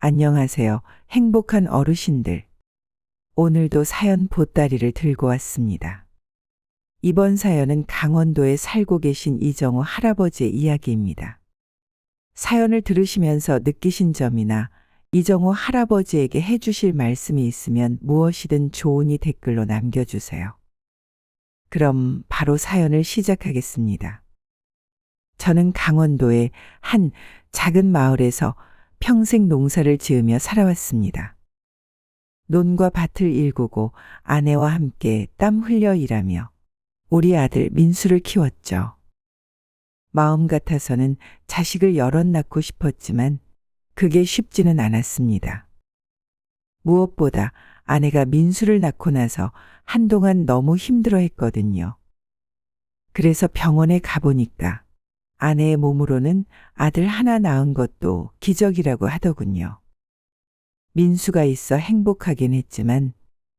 안녕하세요. 행복한 어르신들. 오늘도 사연 보따리를 들고 왔습니다. 이번 사연은 강원도에 살고 계신 이정호 할아버지의 이야기입니다. 사연을 들으시면서 느끼신 점이나 이정호 할아버지에게 해주실 말씀이 있으면 무엇이든 좋으니 댓글로 남겨주세요. 그럼 바로 사연을 시작하겠습니다. 저는 강원도의 한 작은 마을에서 평생 농사를 지으며 살아왔습니다. 논과 밭을 일구고 아내와 함께 땀 흘려 일하며 우리 아들 민수를 키웠죠. 마음 같아서는 자식을 여럿 낳고 싶었지만 그게 쉽지는 않았습니다. 무엇보다 아내가 민수를 낳고 나서 한동안 너무 힘들어 했거든요. 그래서 병원에 가보니까 아내의 몸으로는 아들 하나 낳은 것도 기적이라고 하더군요. 민수가 있어 행복하긴 했지만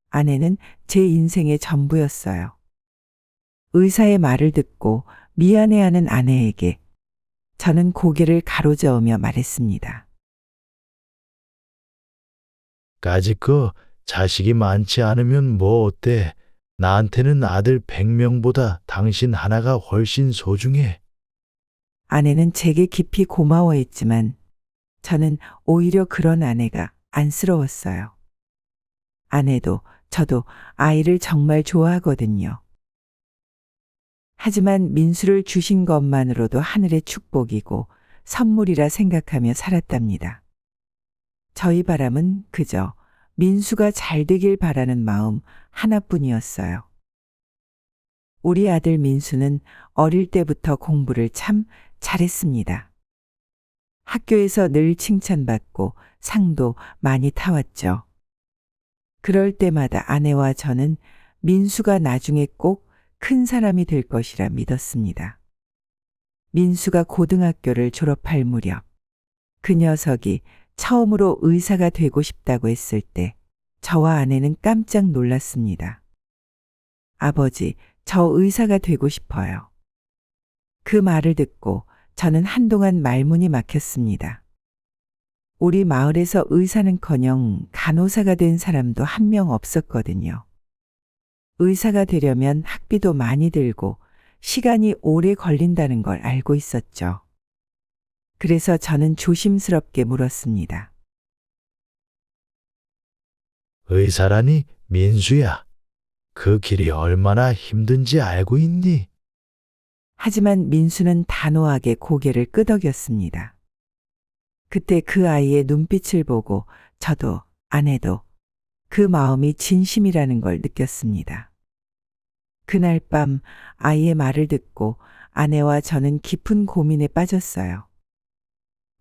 아내는 제 인생의 전부였어요. 의사의 말을 듣고 미안해하는 아내에게 저는 고개를 가로저으며 말했습니다. 까짓거 자식이 많지 않으면 뭐 어때? 나한테는 아들 100명보다 당신 하나가 훨씬 소중해. 아내는 제게 깊이 고마워했지만 저는 오히려 그런 아내가 안쓰러웠어요. 아내도 저도 아이를 정말 좋아하거든요. 하지만 민수를 주신 것만으로도 하늘의 축복이고 선물이라 생각하며 살았답니다. 저희 바람은 그저 민수가 잘 되길 바라는 마음 하나뿐이었어요. 우리 아들 민수는 어릴 때부터 공부를 참 잘했습니다. 학교에서 늘 칭찬받고 상도 많이 타왔죠. 그럴 때마다 아내와 저는 민수가 나중에 꼭 큰 사람이 될 것이라 믿었습니다. 민수가 고등학교를 졸업할 무렵 그 녀석이 처음으로 의사가 되고 싶다고 했을 때 저와 아내는 깜짝 놀랐습니다. 아버지, 저 의사가 되고 싶어요. 그 말을 듣고 저는 한동안 말문이 막혔습니다. 우리 마을에서 의사는커녕 간호사가 된 사람도 한 명 없었거든요. 의사가 되려면 학비도 많이 들고 시간이 오래 걸린다는 걸 알고 있었죠. 그래서 저는 조심스럽게 물었습니다. 의사라니 민수야. 그 길이 얼마나 힘든지 알고 있니? 하지만 민수는 단호하게 고개를 끄덕였습니다. 그때 그 아이의 눈빛을 보고 저도 아내도 그 마음이 진심이라는 걸 느꼈습니다. 그날 밤 아이의 말을 듣고 아내와 저는 깊은 고민에 빠졌어요.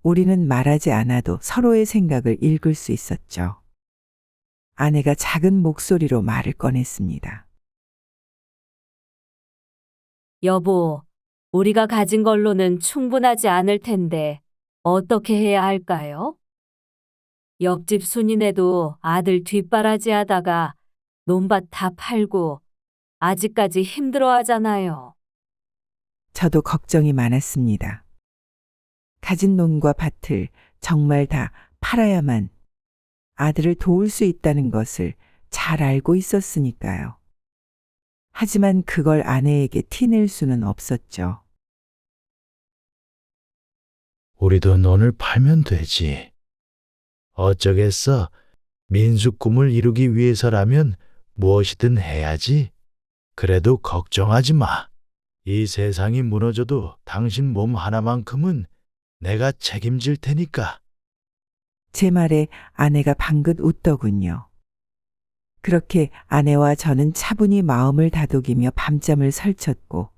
우리는 말하지 않아도 서로의 생각을 읽을 수 있었죠. 아내가 작은 목소리로 말을 꺼냈습니다. 여보, 우리가 가진 걸로는 충분하지 않을 텐데 어떻게 해야 할까요? 옆집 순이네도 아들 뒷바라지 하다가 논밭 다 팔고 아직까지 힘들어 하잖아요. 저도 걱정이 많았습니다. 가진 논과 밭을 정말 다 팔아야만 아들을 도울 수 있다는 것을 잘 알고 있었으니까요. 하지만 그걸 아내에게 티낼 수는 없었죠. 우리도 논을 팔면 되지. 어쩌겠어. 민수 꿈을 이루기 위해서라면 무엇이든 해야지. 그래도 걱정하지 마. 이 세상이 무너져도 당신 몸 하나만큼은 내가 책임질 테니까. 제 말에 아내가 방긋 웃더군요. 그렇게 아내와 저는 차분히 마음을 다독이며 밤잠을 설쳤고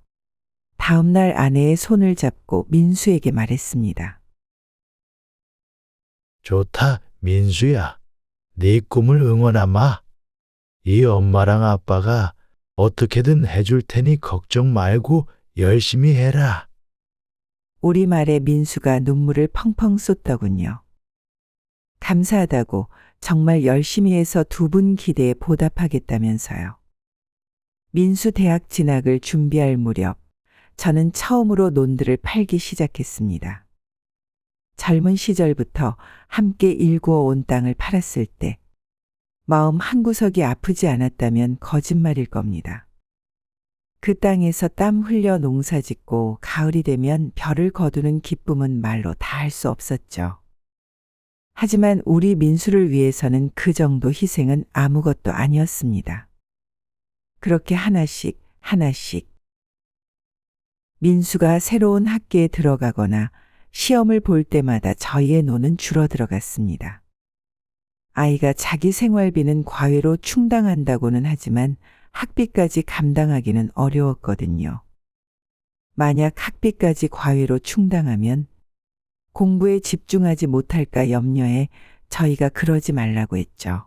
다음 날 아내의 손을 잡고 민수에게 말했습니다. 좋다, 민수야. 네 꿈을 응원하마. 이 엄마랑 아빠가 어떻게든 해줄 테니 걱정 말고 열심히 해라. 우리 말에 민수가 눈물을 펑펑 쏟더군요. 감사하다고 정말 열심히 해서 두 분 기대에 보답하겠다면서요. 민수 대학 진학을 준비할 무렵 저는 처음으로 논들을 팔기 시작했습니다. 젊은 시절부터 함께 일구어 온 땅을 팔았을 때 마음 한구석이 아프지 않았다면 거짓말일 겁니다. 그 땅에서 땀 흘려 농사 짓고 가을이 되면 벼를 거두는 기쁨은 말로 다 할 수 없었죠. 하지만 우리 민수를 위해서는 그 정도 희생은 아무것도 아니었습니다. 그렇게 하나씩 하나씩 민수가 새로운 학교에 들어가거나 시험을 볼 때마다 저희의 노는 줄어들어갔습니다. 아이가 자기 생활비는 과외로 충당한다고는 하지만 학비까지 감당하기는 어려웠거든요. 만약 학비까지 과외로 충당하면 공부에 집중하지 못할까 염려해 저희가 그러지 말라고 했죠.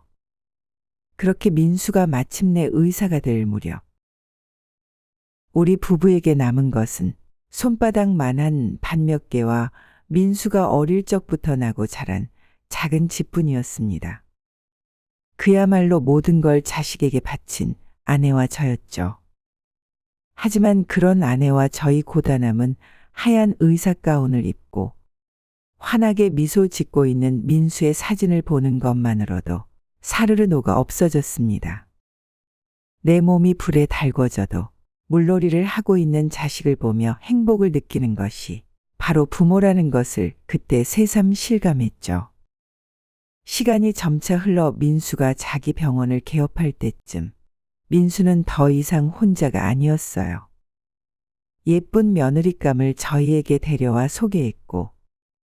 그렇게 민수가 마침내 의사가 될 무렵 우리 부부에게 남은 것은 손바닥만한 밭 몇 개와 민수가 어릴 적부터 나고 자란 작은 집뿐이었습니다. 그야말로 모든 걸 자식에게 바친 아내와 저였죠. 하지만 그런 아내와 저희 고단함은 하얀 의사 가운을 입고 환하게 미소 짓고 있는 민수의 사진을 보는 것만으로도 사르르 녹아 없어졌습니다. 내 몸이 불에 달궈져도 물놀이를 하고 있는 자식을 보며 행복을 느끼는 것이 바로 부모라는 것을 그때 새삼 실감했죠. 시간이 점차 흘러 민수가 자기 병원을 개업할 때쯤 민수는 더 이상 혼자가 아니었어요. 예쁜 며느리감을 저희에게 데려와 소개했고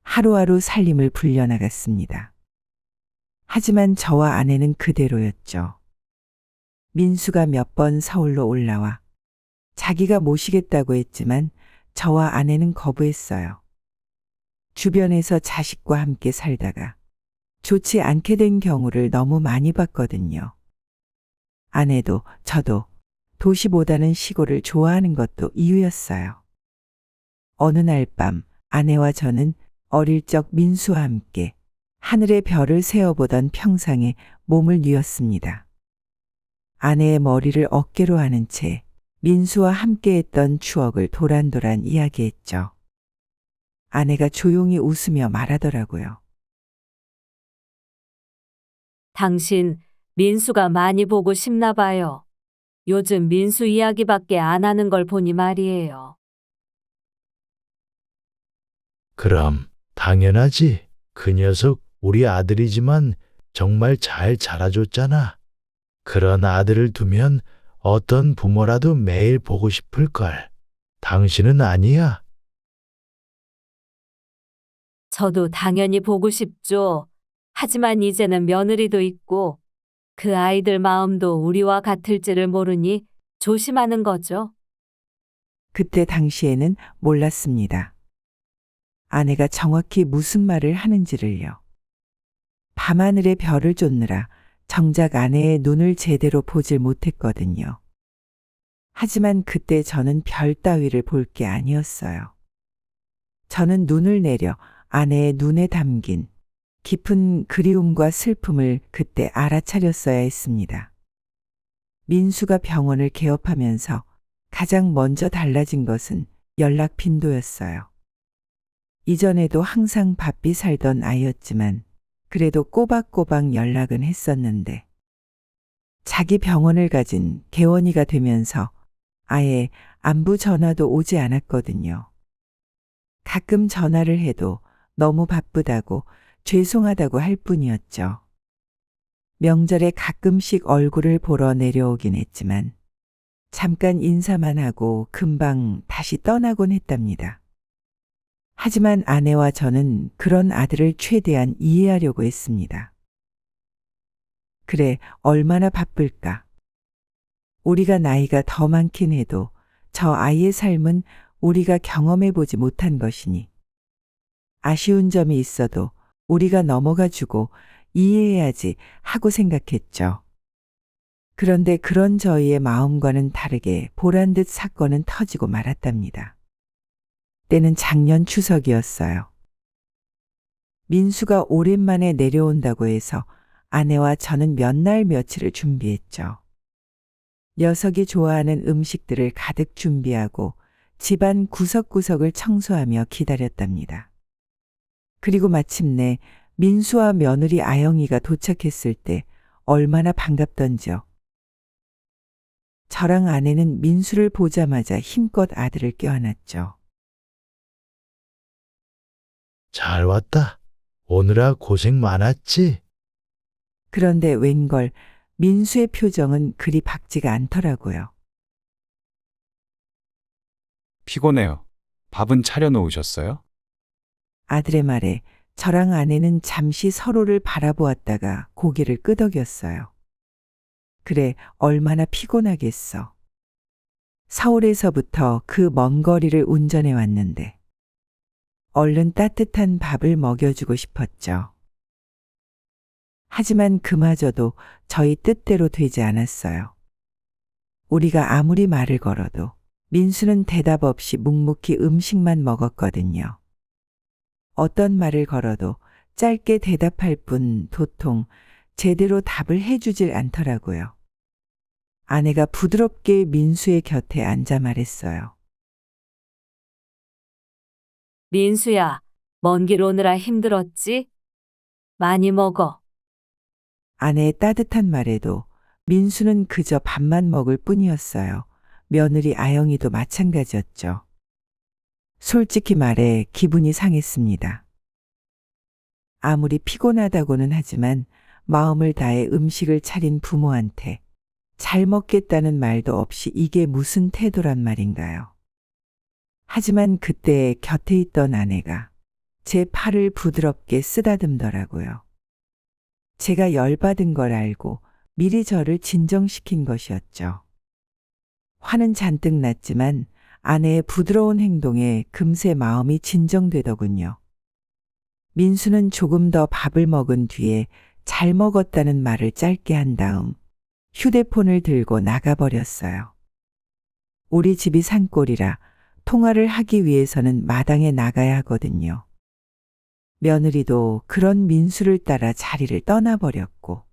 하루하루 살림을 불려나갔습니다. 하지만 저와 아내는 그대로였죠. 민수가 몇 번 서울로 올라와 자기가 모시겠다고 했지만 저와 아내는 거부했어요. 주변에서 자식과 함께 살다가 좋지 않게 된 경우를 너무 많이 봤거든요. 아내도 저도 도시보다는 시골을 좋아하는 것도 이유였어요. 어느 날 밤 아내와 저는 어릴 적 민수와 함께 하늘의 별을 세어보던 평상에 몸을 뉘었습니다. 아내의 머리를 어깨로 안은 채 민수와 함께했던 추억을 도란도란 이야기했죠. 아내가 조용히 웃으며 말하더라고요. 당신 민수가 많이 보고 싶나 봐요. 요즘 민수 이야기밖에 안 하는 걸 보니 말이에요. 그럼 당연하지. 그 녀석 우리 아들이지만 정말 잘 자라줬잖아. 그런 아들을 두면 어떤 부모라도 매일 보고 싶을걸. 당신은 아니야. 저도 당연히 보고 싶죠. 하지만 이제는 며느리도 있고 그 아이들 마음도 우리와 같을지를 모르니 조심하는 거죠. 그때 당시에는 몰랐습니다. 아내가 정확히 무슨 말을 하는지를요. 밤하늘의 별을 쫓느라 정작 아내의 눈을 제대로 보질 못했거든요. 하지만 그때 저는 별 따위를 볼 게 아니었어요. 저는 눈을 내려 아내의 눈에 담긴 깊은 그리움과 슬픔을 그때 알아차렸어야 했습니다. 민수가 병원을 개업하면서 가장 먼저 달라진 것은 연락 빈도였어요. 이전에도 항상 바삐 살던 아이였지만 그래도 꼬박꼬박 연락은 했었는데 자기 병원을 가진 개원이가 되면서 아예 안부 전화도 오지 않았거든요. 가끔 전화를 해도 너무 바쁘다고 죄송하다고 할 뿐이었죠. 명절에 가끔씩 얼굴을 보러 내려오긴 했지만 잠깐 인사만 하고 금방 다시 떠나곤 했답니다. 하지만 아내와 저는 그런 아들을 최대한 이해하려고 했습니다. 그래, 얼마나 바쁠까. 우리가 나이가 더 많긴 해도 저 아이의 삶은 우리가 경험해보지 못한 것이니 아쉬운 점이 있어도 우리가 넘어가주고 이해해야지 하고 생각했죠. 그런데 그런 저희의 마음과는 다르게 보란듯 사건은 터지고 말았답니다. 때는 작년 추석이었어요. 민수가 오랜만에 내려온다고 해서 아내와 저는 몇 날 며칠을 준비했죠. 녀석이 좋아하는 음식들을 가득 준비하고 집안 구석구석을 청소하며 기다렸답니다. 그리고 마침내 민수와 며느리 아영이가 도착했을 때 얼마나 반갑던지요. 저랑 아내는 민수를 보자마자 힘껏 아들을 껴안았죠. 잘 왔다. 오느라 고생 많았지? 그런데 웬걸 민수의 표정은 그리 밝지가 않더라고요. 피곤해요. 밥은 차려 놓으셨어요? 아들의 말에 저랑 아내는 잠시 서로를 바라보았다가 고개를 끄덕였어요. 그래, 얼마나 피곤하겠어. 서울에서부터 그 먼 거리를 운전해 왔는데 얼른 따뜻한 밥을 먹여주고 싶었죠. 하지만 그마저도 저희 뜻대로 되지 않았어요. 우리가 아무리 말을 걸어도 민수는 대답 없이 묵묵히 음식만 먹었거든요. 어떤 말을 걸어도 짧게 대답할 뿐 도통 제대로 답을 해주질 않더라고요. 아내가 부드럽게 민수의 곁에 앉아 말했어요. 민수야, 먼 길 오느라 힘들었지? 많이 먹어. 아내의 따뜻한 말에도 민수는 그저 밥만 먹을 뿐이었어요. 며느리 아영이도 마찬가지였죠. 솔직히 말해 기분이 상했습니다. 아무리 피곤하다고는 하지만 마음을 다해 음식을 차린 부모한테 잘 먹겠다는 말도 없이 이게 무슨 태도란 말인가요? 하지만 그때 곁에 있던 아내가 제 팔을 부드럽게 쓰다듬더라고요. 제가 열받은 걸 알고 미리 저를 진정시킨 것이었죠. 화는 잔뜩 났지만 아내의 부드러운 행동에 금세 마음이 진정되더군요. 민수는 조금 더 밥을 먹은 뒤에 잘 먹었다는 말을 짧게 한 다음 휴대폰을 들고 나가버렸어요. 우리 집이 산골이라 통화를 하기 위해서는 마당에 나가야 하거든요. 며느리도 그런 민수를 따라 자리를 떠나버렸고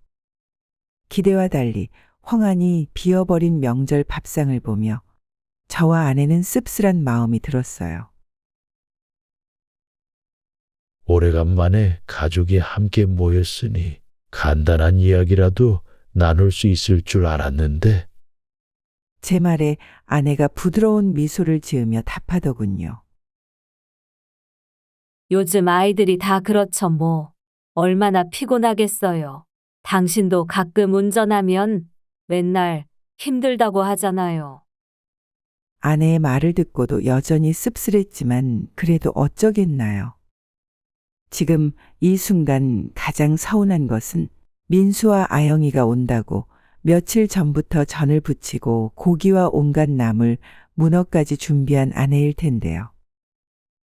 기대와 달리 헝하니 비어버린 명절 밥상을 보며 저와 아내는 씁쓸한 마음이 들었어요. 오래간만에 가족이 함께 모였으니 간단한 이야기라도 나눌 수 있을 줄 알았는데 제 말에 아내가 부드러운 미소를 지으며 답하더군요. 요즘 아이들이 다 그렇죠 뭐. 얼마나 피곤하겠어요. 당신도 가끔 운전하면 맨날 힘들다고 하잖아요. 아내의 말을 듣고도 여전히 씁쓸했지만 그래도 어쩌겠나요. 지금 이 순간 가장 서운한 것은 민수와 아영이가 온다고 며칠 전부터 전을 부치고 고기와 온갖 나물, 문어까지 준비한 아내일 텐데요.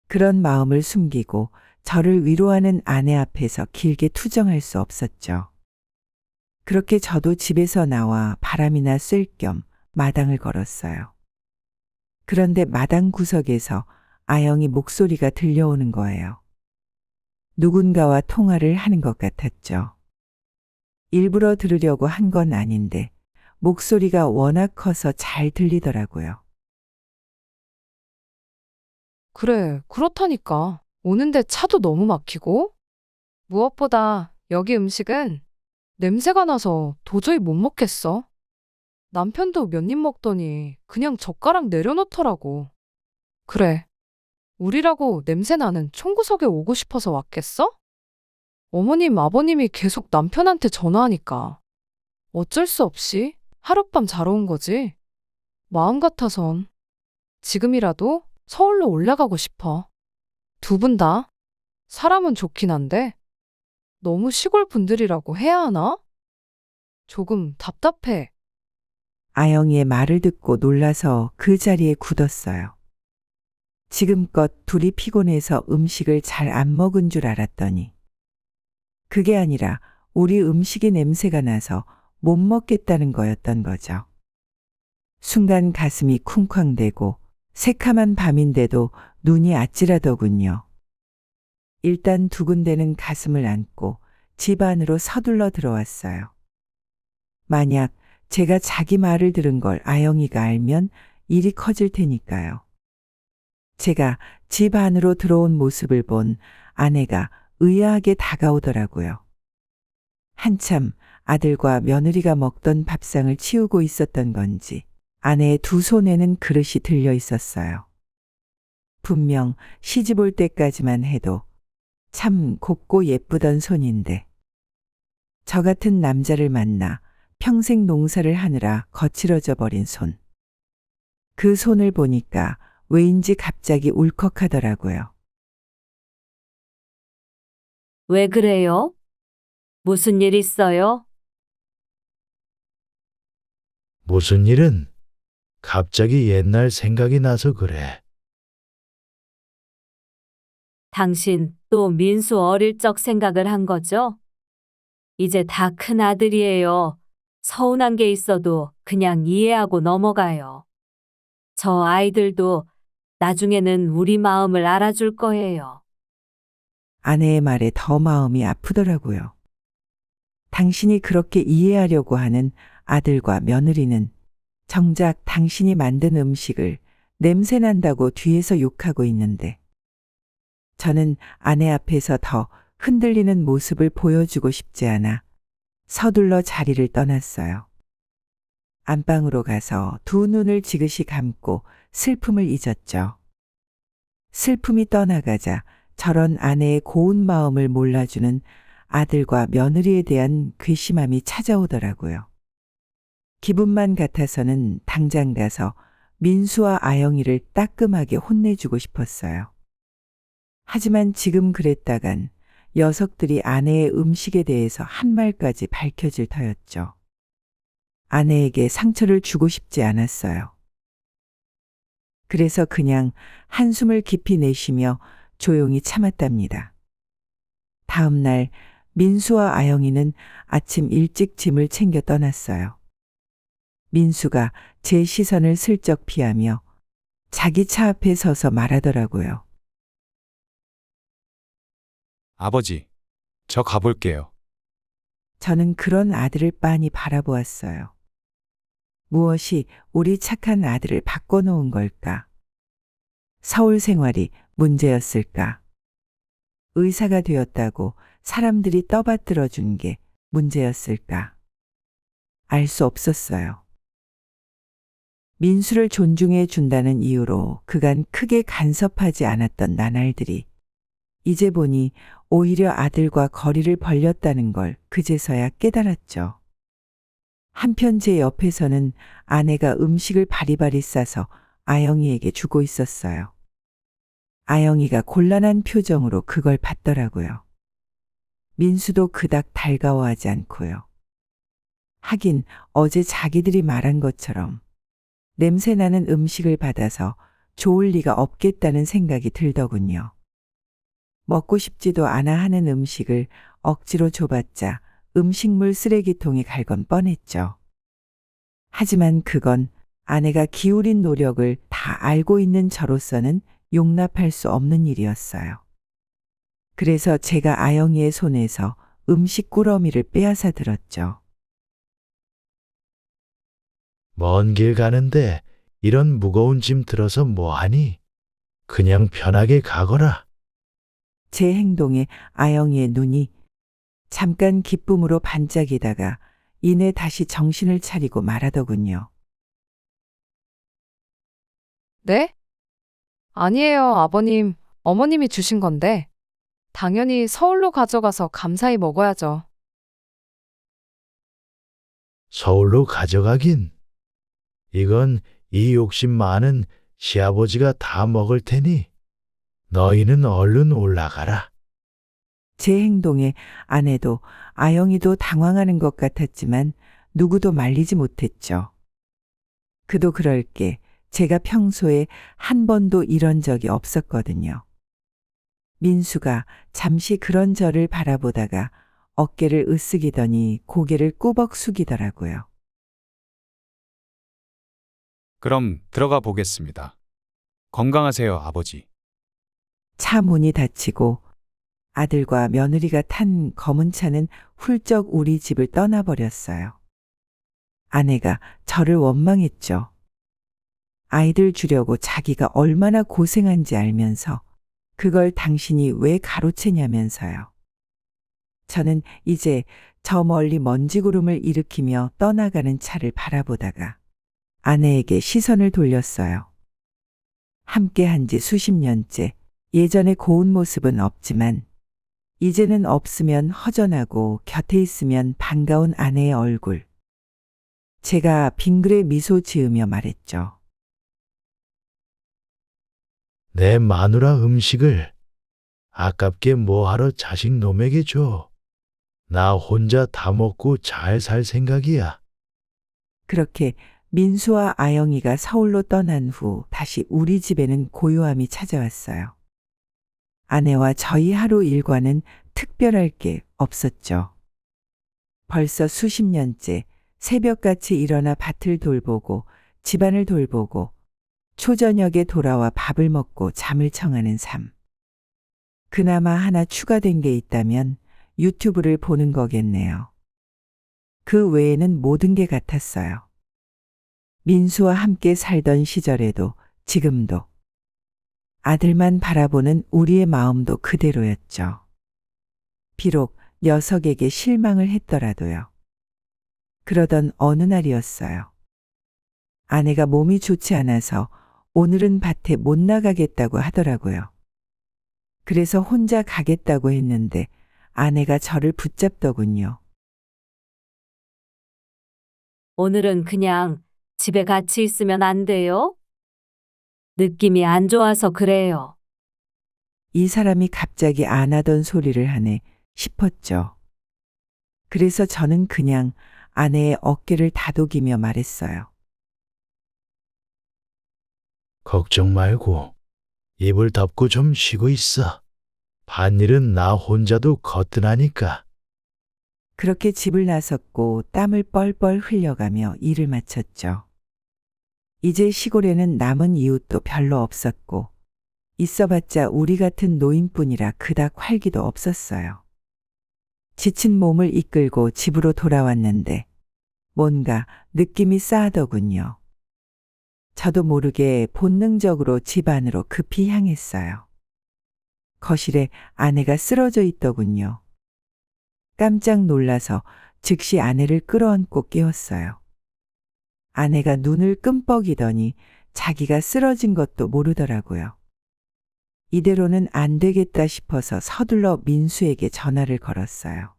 그런 마음을 숨기고 저를 위로하는 아내 앞에서 길게 투정할 수 없었죠. 그렇게 저도 집에서 나와 바람이나 쐴 겸 마당을 걸었어요. 그런데 마당 구석에서 아영이 목소리가 들려오는 거예요. 누군가와 통화를 하는 것 같았죠. 일부러 들으려고 한 건 아닌데 목소리가 워낙 커서 잘 들리더라고요. 그래, 그렇다니까. 오는데 차도 너무 막히고. 무엇보다 여기 음식은 냄새가 나서 도저히 못 먹겠어. 남편도 몇 입 먹더니 그냥 젓가락 내려놓더라고. 그래, 우리라고 냄새 나는 총구석에 오고 싶어서 왔겠어? 어머님, 아버님이 계속 남편한테 전화하니까 어쩔 수 없이 하룻밤 자러 온 거지. 마음 같아선 지금이라도 서울로 올라가고 싶어. 두 분 다 사람은 좋긴 한데 너무 시골 분들이라고 해야 하나? 조금 답답해. 아영이의 말을 듣고 놀라서 그 자리에 굳었어요. 지금껏 둘이 피곤해서 음식을 잘 안 먹은 줄 알았더니 그게 아니라 우리 음식의 냄새가 나서 못 먹겠다는 거였던 거죠. 순간 가슴이 쿵쾅대고 새카만 밤인데도 눈이 아찔하더군요. 일단 두근대는 가슴을 안고 집 안으로 서둘러 들어왔어요. 만약 제가 자기 말을 들은 걸 아영이가 알면 일이 커질 테니까요. 제가 집 안으로 들어온 모습을 본 아내가 의아하게 다가오더라고요. 한참 아들과 며느리가 먹던 밥상을 치우고 있었던 건지 아내의 두 손에는 그릇이 들려 있었어요. 분명 시집 올 때까지만 해도 참 곱고 예쁘던 손인데 저 같은 남자를 만나 평생 농사를 하느라 거칠어져 버린 손. 그 손을 보니까 왜인지 갑자기 울컥하더라고요. 왜 그래요? 무슨 일 있어요? 무슨 일은? 갑자기 옛날 생각이 나서 그래. 당신 또 민수 어릴 적 생각을 한 거죠? 이제 다 큰 아들이에요. 서운한 게 있어도 그냥 이해하고 넘어가요. 저 아이들도 나중에는 우리 마음을 알아줄 거예요. 아내의 말에 더 마음이 아프더라고요. 당신이 그렇게 이해하려고 하는 아들과 며느리는 정작 당신이 만든 음식을 냄새 난다고 뒤에서 욕하고 있는데 저는 아내 앞에서 더 흔들리는 모습을 보여주고 싶지 않아 서둘러 자리를 떠났어요. 안방으로 가서 두 눈을 지그시 감고 슬픔을 잊었죠. 슬픔이 떠나가자 저런 아내의 고운 마음을 몰라주는 아들과 며느리에 대한 괘씸함이 찾아오더라고요. 기분만 같아서는 당장 가서 민수와 아영이를 따끔하게 혼내주고 싶었어요. 하지만 지금 그랬다간 녀석들이 아내의 음식에 대해서 한 말까지 밝혀질 터였죠. 아내에게 상처를 주고 싶지 않았어요. 그래서 그냥 한숨을 깊이 내쉬며 조용히 참았답니다. 다음 날 민수와 아영이는 아침 일찍 짐을 챙겨 떠났어요. 민수가 제 시선을 슬쩍 피하며 자기 차 앞에 서서 말하더라고요. 아버지, 저 가볼게요. 저는 그런 아들을 빤히 바라보았어요. 무엇이 우리 착한 아들을 바꿔놓은 걸까? 서울 생활이 문제였을까? 의사가 되었다고 사람들이 떠받들어 준 게 문제였을까? 알 수 없었어요. 민수를 존중해 준다는 이유로 그간 크게 간섭하지 않았던 나날들이 이제 보니 오히려 아들과 거리를 벌렸다는 걸 그제서야 깨달았죠. 한편 제 옆에서는 아내가 음식을 바리바리 싸서 아영이에게 주고 있었어요. 아영이가 곤란한 표정으로 그걸 봤더라고요. 민수도 그닥 달가워하지 않고요. 하긴 어제 자기들이 말한 것처럼 냄새나는 음식을 받아서 좋을 리가 없겠다는 생각이 들더군요. 먹고 싶지도 않아 하는 음식을 억지로 줘봤자 음식물 쓰레기통에 갈 건 뻔했죠. 하지만 그건 아내가 기울인 노력을 다 알고 있는 저로서는 용납할 수 없는 일이었어요. 그래서 제가 아영이의 손에서 음식 꾸러미를 빼앗아 들었죠. 먼 길 가는데 이런 무거운 짐 들어서 뭐하니? 그냥 편하게 가거라. 제 행동에 아영이의 눈이 잠깐 기쁨으로 반짝이다가 이내 다시 정신을 차리고 말하더군요. 네? 아니에요, 아버님. 어머님이 주신 건데. 당연히 서울로 가져가서 감사히 먹어야죠. 서울로 가져가긴. 이건 이 욕심 많은 시아버지가 다 먹을 테니 너희는 얼른 올라가라. 제 행동에 아내도 아영이도 당황하는 것 같았지만 누구도 말리지 못했죠. 그도 그럴 게 제가 평소에 한 번도 이런 적이 없었거든요. 민수가 잠시 그런 저를 바라보다가 어깨를 으쓱이더니 고개를 꾸벅 숙이더라고요. 그럼 들어가 보겠습니다. 건강하세요, 아버지. 차 문이 닫히고 아들과 며느리가 탄 검은 차는 훌쩍 우리 집을 떠나버렸어요. 아내가 저를 원망했죠. 아이들 주려고 자기가 얼마나 고생한지 알면서 그걸 당신이 왜 가로채냐면서요. 저는 이제 저 멀리 먼지구름을 일으키며 떠나가는 차를 바라보다가 아내에게 시선을 돌렸어요. 함께 한 지 수십 년째 예전의 고운 모습은 없지만 이제는 없으면 허전하고 곁에 있으면 반가운 아내의 얼굴. 제가 빙그레 미소 지으며 말했죠. 내 마누라 음식을 아깝게 뭐하러 자식 놈에게 줘. 나 혼자 다 먹고 잘 살 생각이야. 그렇게 민수와 아영이가 서울로 떠난 후 다시 우리 집에는 고요함이 찾아왔어요. 아내와 저희 하루 일과는 특별할 게 없었죠. 벌써 수십 년째 새벽같이 일어나 밭을 돌보고 집안을 돌보고 초저녁에 돌아와 밥을 먹고 잠을 청하는 삶. 그나마 하나 추가된 게 있다면 유튜브를 보는 거겠네요. 그 외에는 모든 게 같았어요. 민수와 함께 살던 시절에도 지금도 아들만 바라보는 우리의 마음도 그대로였죠. 비록 녀석에게 실망을 했더라도요. 그러던 어느 날이었어요. 아내가 몸이 좋지 않아서 오늘은 밭에 못 나가겠다고 하더라고요. 그래서 혼자 가겠다고 했는데 아내가 저를 붙잡더군요. 오늘은 그냥 집에 같이 있으면 안 돼요? 느낌이 안 좋아서 그래요. 이 사람이 갑자기 안 하던 소리를 하네 싶었죠. 그래서 저는 그냥 아내의 어깨를 다독이며 말했어요. 걱정 말고 입을 덮고 좀 쉬고 있어. 밭일은 나 혼자도 거뜬하니까. 그렇게 집을 나섰고 땀을 뻘뻘 흘려가며 일을 마쳤죠. 이제 시골에는 남은 이웃도 별로 없었고 있어봤자 우리 같은 노인뿐이라 그닥 활기도 없었어요. 지친 몸을 이끌고 집으로 돌아왔는데 뭔가 느낌이 싸하더군요. 저도 모르게 본능적으로 집 안으로 급히 향했어요. 거실에 아내가 쓰러져 있더군요. 깜짝 놀라서 즉시 아내를 끌어안고 깨웠어요. 아내가 눈을 끔뻑이더니 자기가 쓰러진 것도 모르더라고요. 이대로는 안 되겠다 싶어서 서둘러 민수에게 전화를 걸었어요.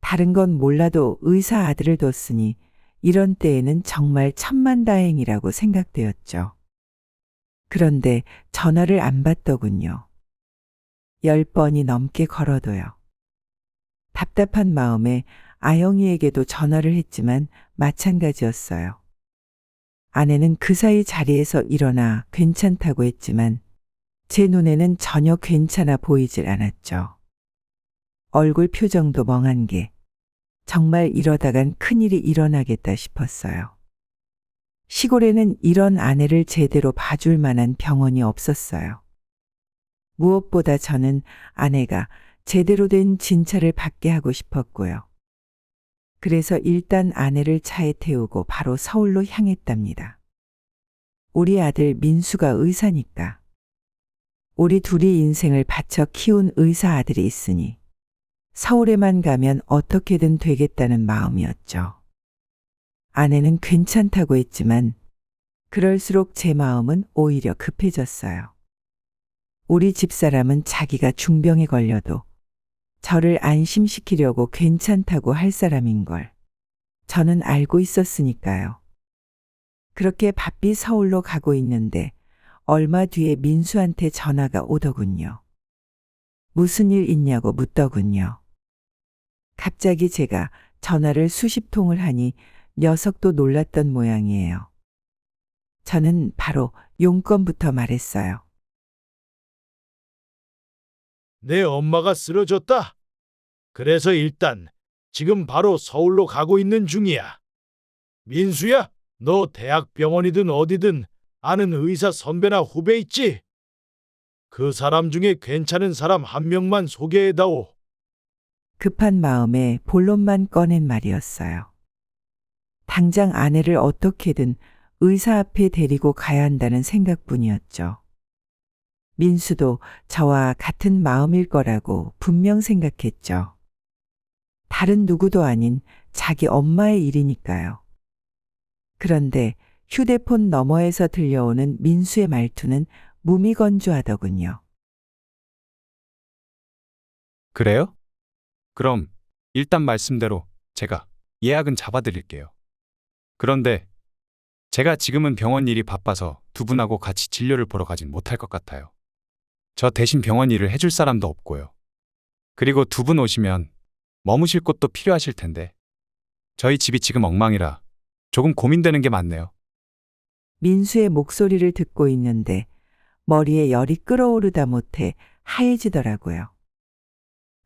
다른 건 몰라도 의사 아들을 뒀으니 이런 때에는 정말 천만다행이라고 생각되었죠. 그런데 전화를 안 받더군요. 10번이 넘게 걸어도요. 답답한 마음에 아영이에게도 전화를 했지만 마찬가지였어요. 아내는 그 사이 자리에서 일어나 괜찮다고 했지만 제 눈에는 전혀 괜찮아 보이질 않았죠. 얼굴 표정도 멍한 게 정말 이러다간 큰일이 일어나겠다 싶었어요. 시골에는 이런 아내를 제대로 봐줄 만한 병원이 없었어요. 무엇보다 저는 아내가 제대로 된 진찰을 받게 하고 싶었고요. 그래서 일단 아내를 차에 태우고 바로 서울로 향했답니다. 우리 아들 민수가 의사니까. 우리 둘이 인생을 바쳐 키운 의사 아들이 있으니 서울에만 가면 어떻게든 되겠다는 마음이었죠. 아내는 괜찮다고 했지만 그럴수록 제 마음은 오히려 급해졌어요. 우리 집사람은 자기가 중병에 걸려도 저를 안심시키려고 괜찮다고 할 사람인 걸 저는 알고 있었으니까요. 그렇게 바삐 서울로 가고 있는데 얼마 뒤에 민수한테 전화가 오더군요. 무슨 일 있냐고 묻더군요. 갑자기 제가 전화를 수십 통을 하니 녀석도 놀랐던 모양이에요. 저는 바로 용건부터 말했어요. 내 엄마가 쓰러졌다. 그래서 일단 지금 바로 서울로 가고 있는 중이야. 민수야, 너 대학병원이든 어디든 아는 의사 선배나 후배 있지? 그 사람 중에 괜찮은 사람 한 명만 소개해다오. 급한 마음에 본론만 꺼낸 말이었어요. 당장 아내를 어떻게든 의사 앞에 데리고 가야 한다는 생각뿐이었죠. 민수도 저와 같은 마음일 거라고 분명 생각했죠. 다른 누구도 아닌 자기 엄마의 일이니까요. 그런데 휴대폰 너머에서 들려오는 민수의 말투는 무미건조하더군요. 그래요? 그럼 일단 말씀대로 제가 예약은 잡아드릴게요. 그런데 제가 지금은 병원 일이 바빠서 두 분하고 같이 진료를 보러 가진 못할 것 같아요. 저 대신 병원 일을 해줄 사람도 없고요. 그리고 두 분 오시면 머무실 곳도 필요하실 텐데 저희 집이 지금 엉망이라 조금 고민되는 게 많네요. 민수의 목소리를 듣고 있는데 머리에 열이 끓어오르다 못해 하얘지더라고요.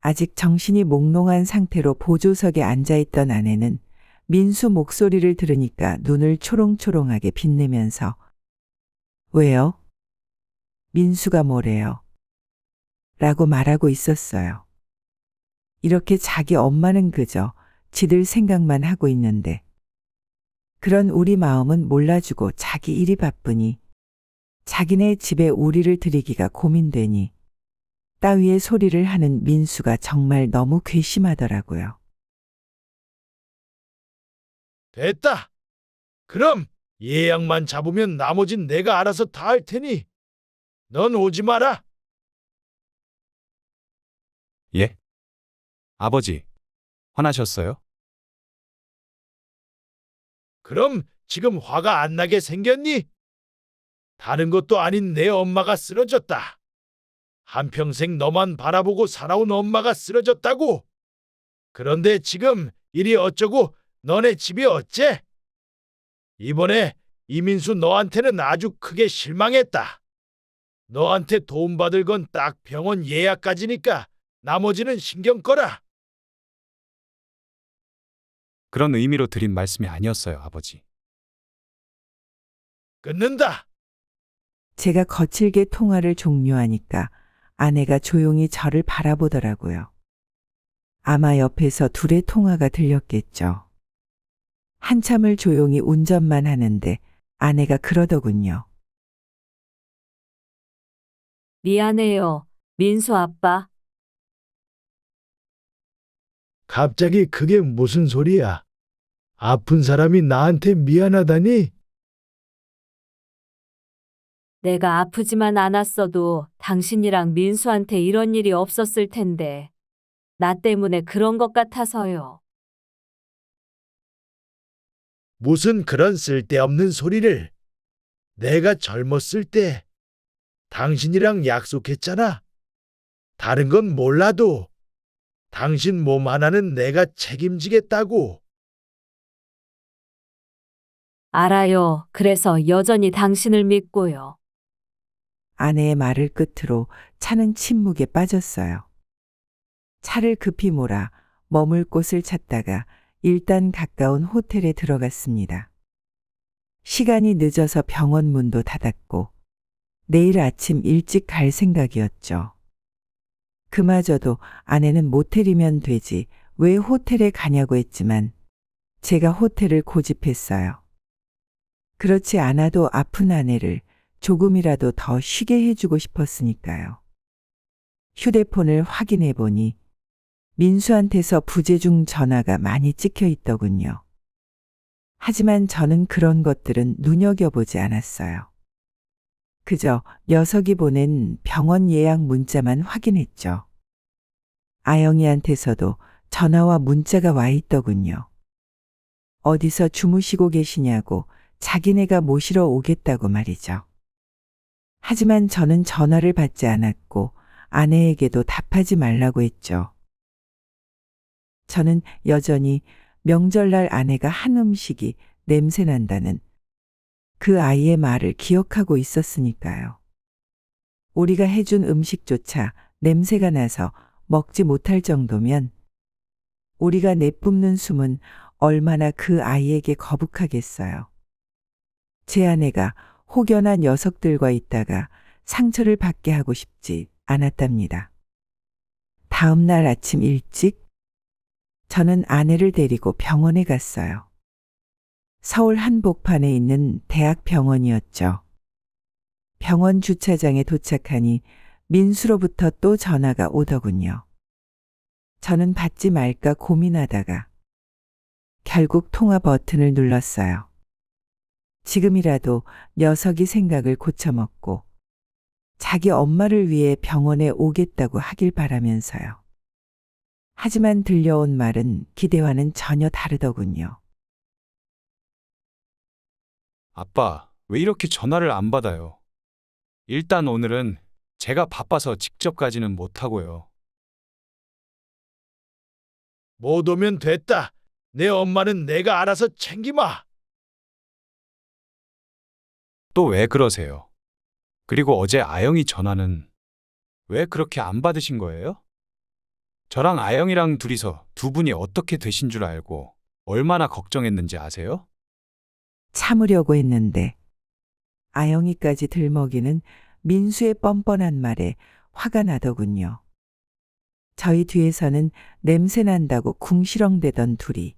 아직 정신이 몽롱한 상태로 보조석에 앉아있던 아내는 민수 목소리를 들으니까 눈을 초롱초롱하게 빛내면서 왜요? 민수가 뭐래요? 라고 말하고 있었어요. 이렇게 자기 엄마는 그저 지들 생각만 하고 있는데 그런 우리 마음은 몰라주고 자기 일이 바쁘니 자기네 집에 우리를 들이기가 고민되니 따위의 소리를 하는 민수가 정말 너무 괘씸하더라고요. 됐다. 그럼 예약만 잡으면 나머진 내가 알아서 다 할 테니 넌 오지 마라. 예? 아버지, 화나셨어요? 그럼 지금 화가 안 나게 생겼니? 다른 것도 아닌 내 엄마가 쓰러졌다. 한평생 너만 바라보고 살아온 엄마가 쓰러졌다고. 그런데 지금 일이 어쩌고 너네 집이 어째? 이번에 이민수 너한테는 아주 크게 실망했다. 너한테 도움받을 건 딱 병원 예약까지니까 나머지는 신경 꺼라. 그런 의미로 드린 말씀이 아니었어요, 아버지. 끊는다. 제가 거칠게 통화를 종료하니까 아내가 조용히 저를 바라보더라고요. 아마 옆에서 둘의 통화가 들렸겠죠. 한참을 조용히 운전만 하는데 아내가 그러더군요. 미안해요. 민수 아빠. 갑자기 그게 무슨 소리야? 아픈 사람이 나한테 미안하다니? 내가 아프지만 않았어도 당신이랑 민수한테 이런 일이 없었을 텐데. 나 때문에 그런 것 같아서요. 무슨 그런 쓸데없는 소리를. 내가 젊었을 때 당신이랑 약속했잖아. 다른 건 몰라도 당신 몸 하나는 내가 책임지겠다고. 알아요. 그래서 여전히 당신을 믿고요. 아내의 말을 끝으로 차는 침묵에 빠졌어요. 차를 급히 몰아 머물 곳을 찾다가 일단 가까운 호텔에 들어갔습니다. 시간이 늦어서 병원 문도 닫았고 내일 아침 일찍 갈 생각이었죠. 그마저도 아내는 모텔이면 되지 왜 호텔에 가냐고 했지만 제가 호텔을 고집했어요. 그렇지 않아도 아픈 아내를 조금이라도 더 쉬게 해주고 싶었으니까요. 휴대폰을 확인해 보니 민수한테서 부재중 전화가 많이 찍혀 있더군요. 하지만 저는 그런 것들은 눈여겨보지 않았어요. 그저 녀석이 보낸 병원 예약 문자만 확인했죠. 아영이한테서도 전화와 문자가 와 있더군요. 어디서 주무시고 계시냐고 자기네가 모시러 오겠다고 말이죠. 하지만 저는 전화를 받지 않았고 아내에게도 답하지 말라고 했죠. 저는 여전히 명절날 아내가 한 음식이 냄새난다는 그 아이의 말을 기억하고 있었으니까요. 우리가 해준 음식조차 냄새가 나서 먹지 못할 정도면 우리가 내뿜는 숨은 얼마나 그 아이에게 거북하겠어요. 제 아내가 혹여나 녀석들과 있다가 상처를 받게 하고 싶지 않았답니다. 다음 날 아침 일찍 저는 아내를 데리고 병원에 갔어요. 서울 한복판에 있는 대학병원이었죠. 병원 주차장에 도착하니 민수로부터 또 전화가 오더군요. 저는 받지 말까 고민하다가 결국 통화 버튼을 눌렀어요. 지금이라도 녀석이 생각을 고쳐먹고 자기 엄마를 위해 병원에 오겠다고 하길 바라면서요. 하지만 들려온 말은 기대와는 전혀 다르더군요. 아빠, 왜 이렇게 전화를 안 받아요? 일단 오늘은 제가 바빠서 직접 가지는 못하고요. 못 오면 됐다. 내 엄마는 내가 알아서 챙기마. 또 왜 그러세요? 그리고 어제 아영이 전화는 왜 그렇게 안 받으신 거예요? 저랑 아영이랑 둘이서 두 분이 어떻게 되신 줄 알고 얼마나 걱정했는지 아세요? 참으려고 했는데 아영이까지 들먹이는 민수의 뻔뻔한 말에 화가 나더군요. 저희 뒤에서는 냄새 난다고 궁시렁대던 둘이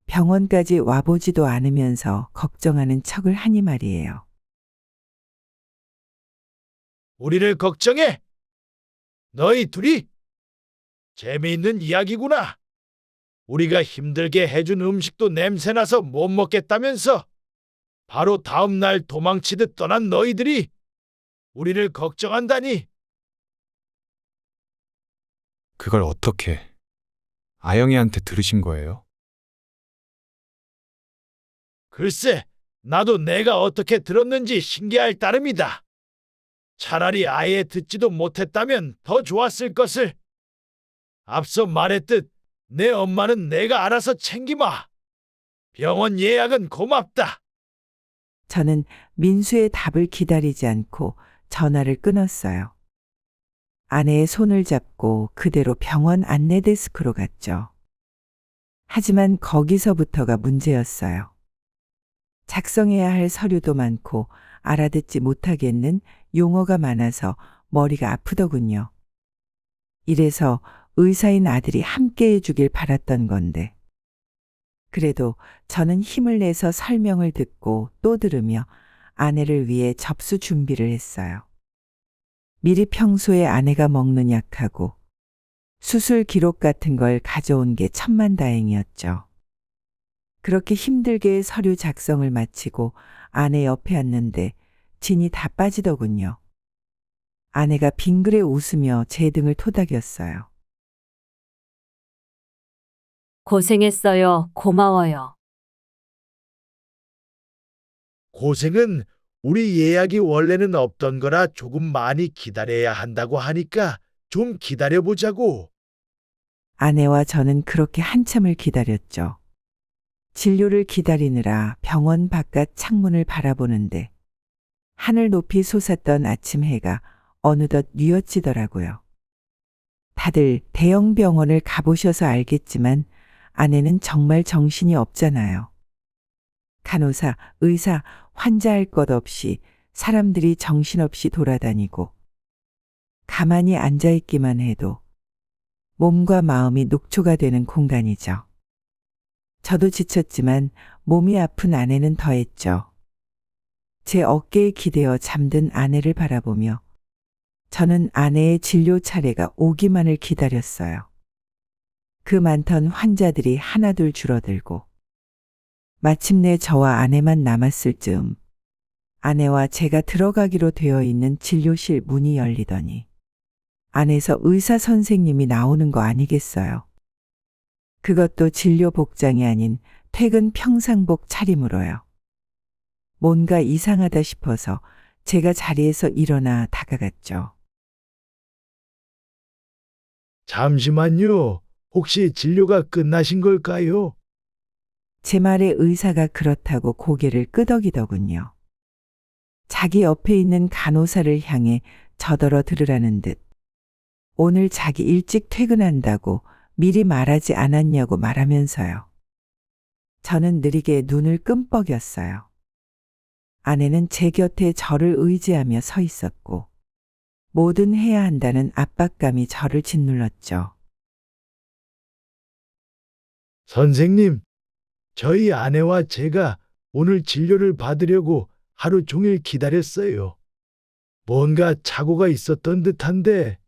병원까지 와보지도 않으면서 걱정하는 척을 하니 말이에요. 우리를 걱정해? 너희 둘이? 재미있는 이야기구나. 우리가 힘들게 해준 음식도 냄새나서 못 먹겠다면서 바로 다음 날 도망치듯 떠난 너희들이 우리를 걱정한다니. 그걸 어떻게 아영이한테 들으신 거예요? 글쎄, 나도 내가 어떻게 들었는지 신기할 따름이다. 차라리 아예 듣지도 못했다면 더 좋았을 것을. 앞서 말했듯 내 엄마는 내가 알아서 챙기마. 병원 예약은 고맙다. 저는 민수의 답을 기다리지 않고 전화를 끊었어요. 아내의 손을 잡고 그대로 병원 안내 데스크로 갔죠. 하지만 거기서부터가 문제였어요. 작성해야 할 서류도 많고 알아듣지 못하겠는 용어가 많아서 머리가 아프더군요. 이래서 의사인 아들이 함께 해주길 바랐던 건데. 그래도 저는 힘을 내서 설명을 듣고 또 들으며 아내를 위해 접수 준비를 했어요. 미리 평소에 아내가 먹는 약하고 수술 기록 같은 걸 가져온 게 천만다행이었죠. 그렇게 힘들게 서류 작성을 마치고 아내 옆에 앉는데 진이 다 빠지더군요. 아내가 빙그레 웃으며 제 등을 토닥였어요. 고생했어요. 고마워요. 고생은 우리 예약이 원래는 없던 거라 조금 많이 기다려야 한다고 하니까 좀 기다려보자고. 아내와 저는 그렇게 한참을 기다렸죠. 진료를 기다리느라 병원 바깥 창문을 바라보는데 하늘 높이 솟았던 아침 해가 어느덧 뉘어지더라고요. 다들 대형 병원을 가보셔서 알겠지만 아내는 정말 정신이 없잖아요. 간호사, 의사, 환자 할 것 없이 사람들이 정신없이 돌아다니고 가만히 앉아있기만 해도 몸과 마음이 녹초가 되는 공간이죠. 저도 지쳤지만 몸이 아픈 아내는 더했죠. 제 어깨에 기대어 잠든 아내를 바라보며 저는 아내의 진료 차례가 오기만을 기다렸어요. 그 많던 환자들이 하나둘 줄어들고 마침내 저와 아내만 남았을 즈음 아내와 제가 들어가기로 되어 있는 진료실 문이 열리더니 안에서 의사 선생님이 나오는 거 아니겠어요. 그것도 진료 복장이 아닌 퇴근 평상복 차림으로요. 뭔가 이상하다 싶어서 제가 자리에서 일어나 다가갔죠. 잠시만요. 혹시 진료가 끝나신 걸까요? 제 말에 의사가 그렇다고 고개를 끄덕이더군요. 자기 옆에 있는 간호사를 향해 저더러 들으라는 듯 오늘 자기 일찍 퇴근한다고 미리 말하지 않았냐고 말하면서요. 저는 느리게 눈을 끔뻑였어요. 아내는 제 곁에 저를 의지하며 서 있었고 뭐든 해야 한다는 압박감이 저를 짓눌렀죠. 선생님, 저희 아내와 제가 오늘 진료를 받으려고 하루 종일 기다렸어요. 뭔가 착오가 있었던 듯한데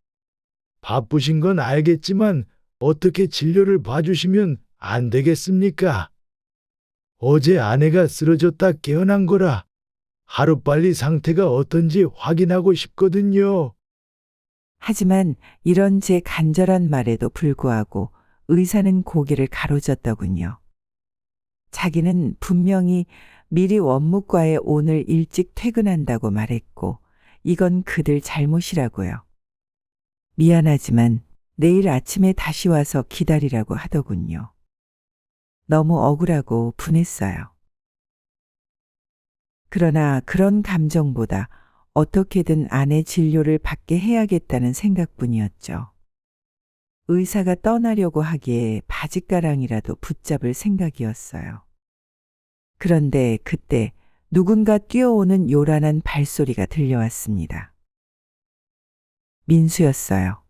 바쁘신 건 알겠지만 어떻게 진료를 봐주시면 안 되겠습니까? 어제 아내가 쓰러졌다 깨어난 거라 하루빨리 상태가 어떤지 확인하고 싶거든요. 하지만 이런 제 간절한 말에도 불구하고 의사는 고개를 가로젓더군요. 자기는 분명히 미리 원무과에 오늘 일찍 퇴근한다고 말했고 이건 그들 잘못이라고요. 미안하지만 내일 아침에 다시 와서 기다리라고 하더군요. 너무 억울하고 분했어요. 그러나 그런 감정보다 어떻게든 아내 진료를 받게 해야겠다는 생각뿐이었죠. 의사가 떠나려고 하기에 바짓가랑이라도 붙잡을 생각이었어요. 그런데 그때 누군가 뛰어오는 요란한 발소리가 들려왔습니다. 민수였어요.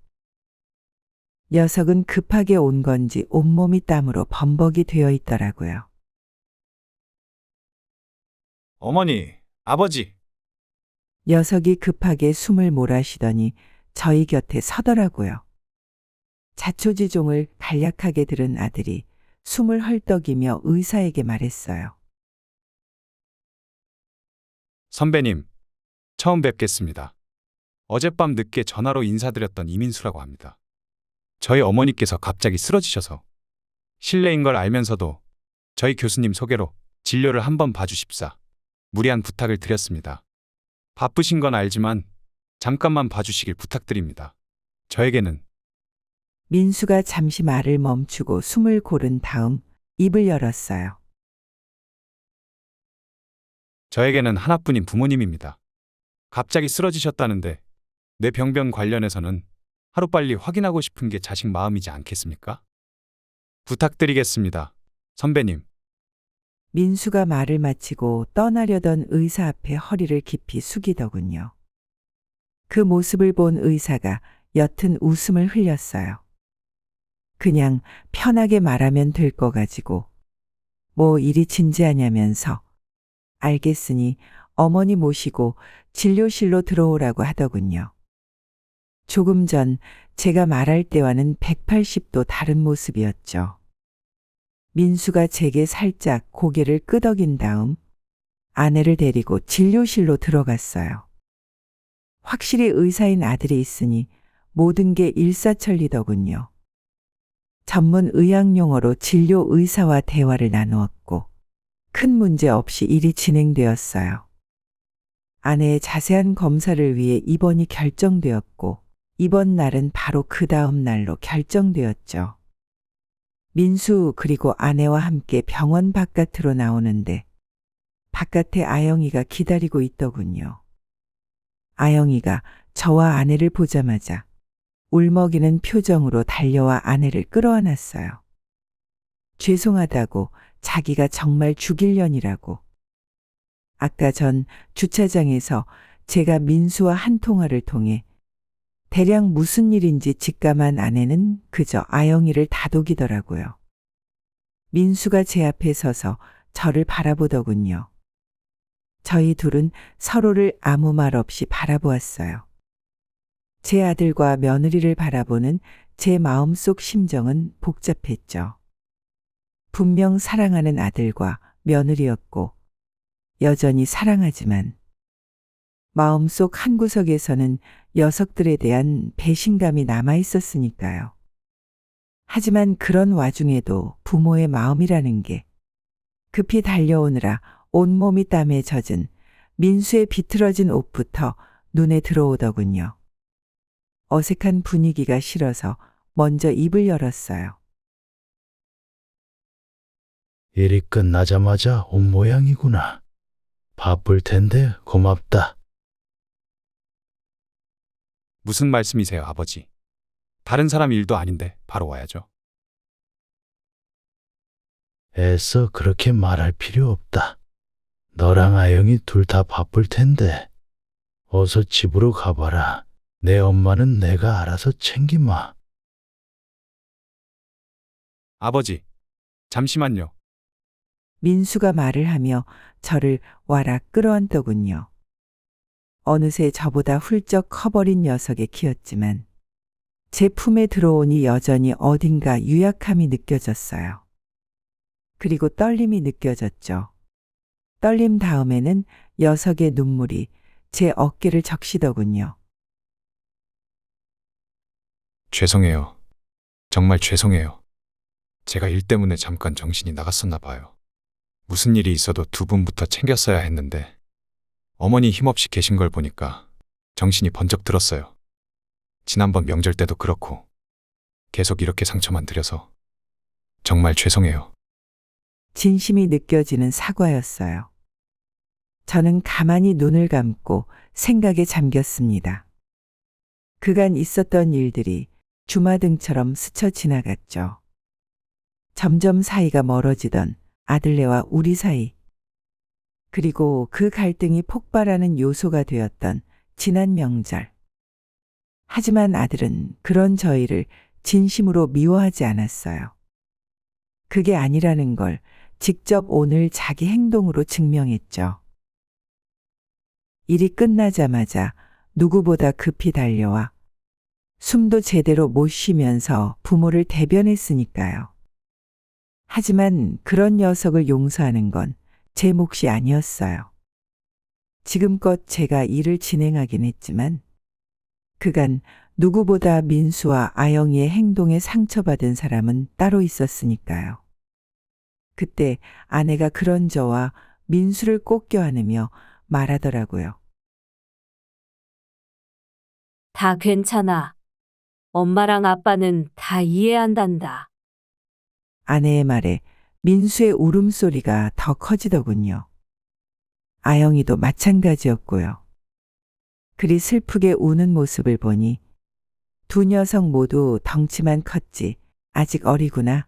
녀석은 급하게 온 건지 온몸이 땀으로 범벅이 되어 있더라고요. 어머니, 아버지. 녀석이 급하게 숨을 몰아쉬더니 저희 곁에 서더라고요. 자초지종을 간략하게 들은 아들이 숨을 헐떡이며 의사에게 말했어요. 선배님, 처음 뵙겠습니다. 어젯밤 늦게 전화로 인사드렸던 이민수라고 합니다. 저희 어머니께서 갑자기 쓰러지셔서 실례인 걸 알면서도 저희 교수님 소개로 진료를 한번 봐주십사 무리한 부탁을 드렸습니다. 바쁘신 건 알지만 잠깐만 봐주시길 부탁드립니다. 저에게는 민수가 잠시 말을 멈추고 숨을 고른 다음 입을 열었어요. 저에게는 하나뿐인 부모님입니다. 갑자기 쓰러지셨다는데 내 병변 관련해서는 하루빨리 확인하고 싶은 게 자식 마음이지 않겠습니까? 부탁드리겠습니다. 선배님. 민수가 말을 마치고 떠나려던 의사 앞에 허리를 깊이 숙이더군요. 그 모습을 본 의사가 옅은 웃음을 흘렸어요. 그냥 편하게 말하면 될 거 가지고 뭐 일이 진지하냐면서 알겠으니 어머니 모시고 진료실로 들어오라고 하더군요. 조금 전 제가 말할 때와는 180도 다른 모습이었죠. 민수가 제게 살짝 고개를 끄덕인 다음 아내를 데리고 진료실로 들어갔어요. 확실히 의사인 아들이 있으니 모든 게 일사천리더군요. 전문 의학 용어로 진료 의사와 대화를 나누었고 큰 문제 없이 일이 진행되었어요. 아내의 자세한 검사를 위해 입원이 결정되었고 입원 날은 바로 그 다음 날로 결정되었죠. 민수 그리고 아내와 함께 병원 바깥으로 나오는데 바깥에 아영이가 기다리고 있더군요. 아영이가 저와 아내를 보자마자 울먹이는 표정으로 달려와 아내를 끌어안았어요. 죄송하다고 자기가 정말 죽일년이라고. 아까 전 주차장에서 제가 민수와 한 통화를 통해 대략 무슨 일인지 직감한 아내는 그저 아영이를 다독이더라고요. 민수가 제 앞에 서서 저를 바라보더군요. 저희 둘은 서로를 아무 말 없이 바라보았어요. 제 아들과 며느리를 바라보는 제 마음속 심정은 복잡했죠. 분명 사랑하는 아들과 며느리였고 여전히 사랑하지만 마음속 한구석에서는 녀석들에 대한 배신감이 남아 있었으니까요. 하지만 그런 와중에도 부모의 마음이라는 게 급히 달려오느라 온몸이 땀에 젖은 민수의 비틀어진 옷부터 눈에 들어오더군요. 어색한 분위기가 싫어서 먼저 입을 열었어요. 일이 끝나자마자 온 모양이구나. 바쁠 텐데 고맙다. 무슨 말씀이세요, 아버지? 다른 사람 일도 아닌데 바로 와야죠. 애써 그렇게 말할 필요 없다. 너랑 아영이 둘 다 바쁠 텐데 어서 집으로 가봐라. 내 엄마는 내가 알아서 챙기마. 아버지, 잠시만요. 민수가 말을 하며 저를 와라 끌어안더군요. 어느새 저보다 훌쩍 커버린 녀석의 키였지만 제 품에 들어오니 여전히 어딘가 유약함이 느껴졌어요. 그리고 떨림이 느껴졌죠. 떨림 다음에는 녀석의 눈물이 제 어깨를 적시더군요. 죄송해요. 정말 죄송해요. 제가 일 때문에 잠깐 정신이 나갔었나 봐요. 무슨 일이 있어도 두 분부터 챙겼어야 했는데 어머니 힘없이 계신 걸 보니까 정신이 번쩍 들었어요. 지난번 명절 때도 그렇고 계속 이렇게 상처만 드려서 정말 죄송해요. 진심이 느껴지는 사과였어요. 저는 가만히 눈을 감고 생각에 잠겼습니다. 그간 있었던 일들이 주마등처럼 스쳐 지나갔죠. 점점 사이가 멀어지던 아들네와 우리 사이, 그리고 그 갈등이 폭발하는 요소가 되었던 지난 명절. 하지만 아들은 그런 저희를 진심으로 미워하지 않았어요. 그게 아니라는 걸 직접 오늘 자기 행동으로 증명했죠. 일이 끝나자마자 누구보다 급히 달려와 숨도 제대로 못 쉬면서 부모를 대변했으니까요. 하지만 그런 녀석을 용서하는 건 제 몫이 아니었어요. 지금껏 제가 일을 진행하긴 했지만 그간 누구보다 민수와 아영이의 행동에 상처받은 사람은 따로 있었으니까요. 그때 아내가 그런 저와 민수를 꼭 껴안으며 말하더라고요. 다 괜찮아. 엄마랑 아빠는 다 이해한단다. 아내의 말에 민수의 울음소리가 더 커지더군요. 아영이도 마찬가지였고요. 그리 슬프게 우는 모습을 보니 두 녀석 모두 덩치만 컸지 아직 어리구나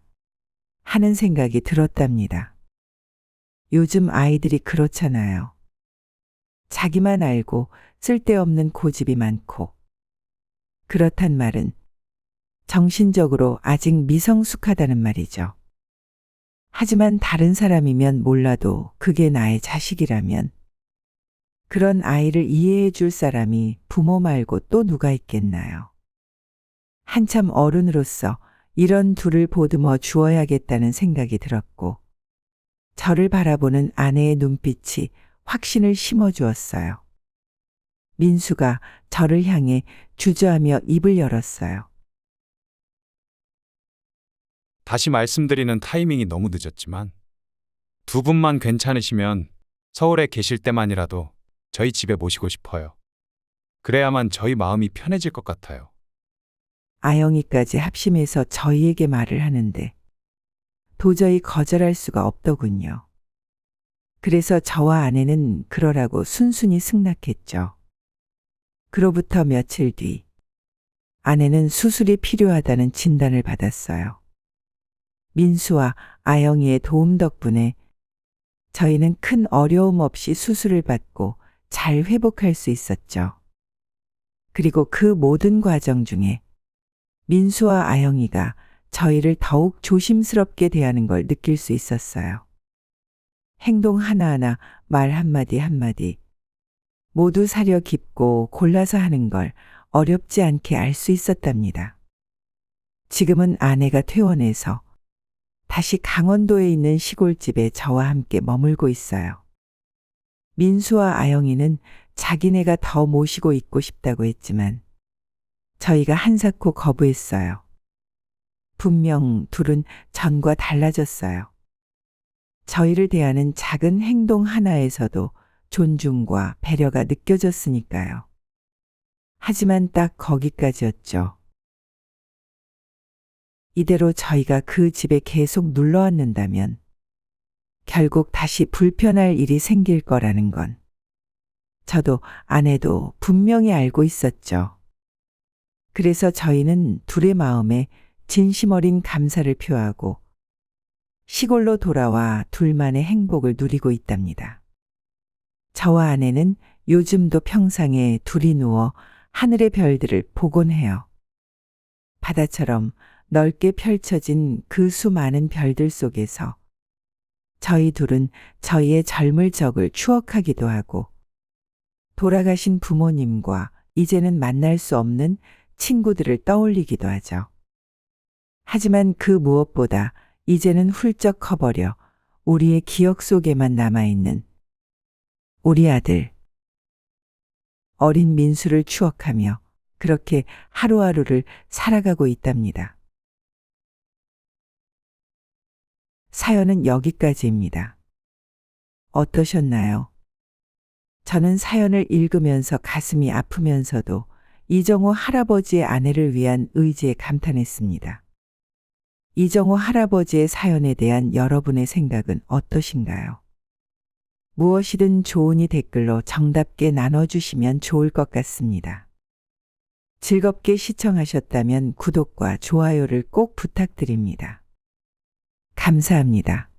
하는 생각이 들었답니다. 요즘 아이들이 그렇잖아요. 자기만 알고 쓸데없는 고집이 많고, 그렇단 말은 정신적으로 아직 미성숙하다는 말이죠. 하지만 다른 사람이면 몰라도 그게 나의 자식이라면 그런 아이를 이해해 줄 사람이 부모 말고 또 누가 있겠나요? 한참 어른으로서 이런 둘을 보듬어 주어야겠다는 생각이 들었고, 저를 바라보는 아내의 눈빛이 확신을 심어주었어요. 민수가 저를 향해 주저하며 입을 열었어요. 다시 말씀드리는 타이밍이 너무 늦었지만 두 분만 괜찮으시면 서울에 계실 때만이라도 저희 집에 모시고 싶어요. 그래야만 저희 마음이 편해질 것 같아요. 아영이까지 합심해서 저희에게 말을 하는데 도저히 거절할 수가 없더군요. 그래서 저와 아내는 그러라고 순순히 승낙했죠. 그로부터 며칠 뒤 아내는 수술이 필요하다는 진단을 받았어요. 민수와 아영이의 도움 덕분에 저희는 큰 어려움 없이 수술을 받고 잘 회복할 수 있었죠. 그리고 그 모든 과정 중에 민수와 아영이가 저희를 더욱 조심스럽게 대하는 걸 느낄 수 있었어요. 행동 하나하나, 말 한마디 한마디 모두 사려 깊고 골라서 하는 걸 어렵지 않게 알 수 있었답니다. 지금은 아내가 퇴원해서 다시 강원도에 있는 시골집에 저와 함께 머물고 있어요. 민수와 아영이는 자기네가 더 모시고 있고 싶다고 했지만 저희가 한사코 거부했어요. 분명 둘은 전과 달라졌어요. 저희를 대하는 작은 행동 하나에서도 존중과 배려가 느껴졌으니까요. 하지만 딱 거기까지였죠. 이대로 저희가 그 집에 계속 눌러 앉는다면 결국 다시 불편할 일이 생길 거라는 건 저도 아내도 분명히 알고 있었죠. 그래서 저희는 둘의 마음에 진심 어린 감사를 표하고 시골로 돌아와 둘만의 행복을 누리고 있답니다. 저와 아내는 요즘도 평상에 둘이 누워 하늘의 별들을 보곤 해요. 바다처럼 넓게 펼쳐진 그 수많은 별들 속에서 저희 둘은 저희의 젊을 적을 추억하기도 하고 돌아가신 부모님과 이제는 만날 수 없는 친구들을 떠올리기도 하죠. 하지만 그 무엇보다 이제는 훌쩍 커버려 우리의 기억 속에만 남아있는 우리 아들, 어린 민수를 추억하며 그렇게 하루하루를 살아가고 있답니다. 사연은 여기까지입니다. 어떠셨나요? 저는 사연을 읽으면서 가슴이 아프면서도 이정호 할아버지의 아내를 위한 의지에 감탄했습니다. 이정호 할아버지의 사연에 대한 여러분의 생각은 어떠신가요? 무엇이든 좋으니 댓글로 정답게 나눠주시면 좋을 것 같습니다. 즐겁게 시청하셨다면 구독과 좋아요를 꼭 부탁드립니다. 감사합니다.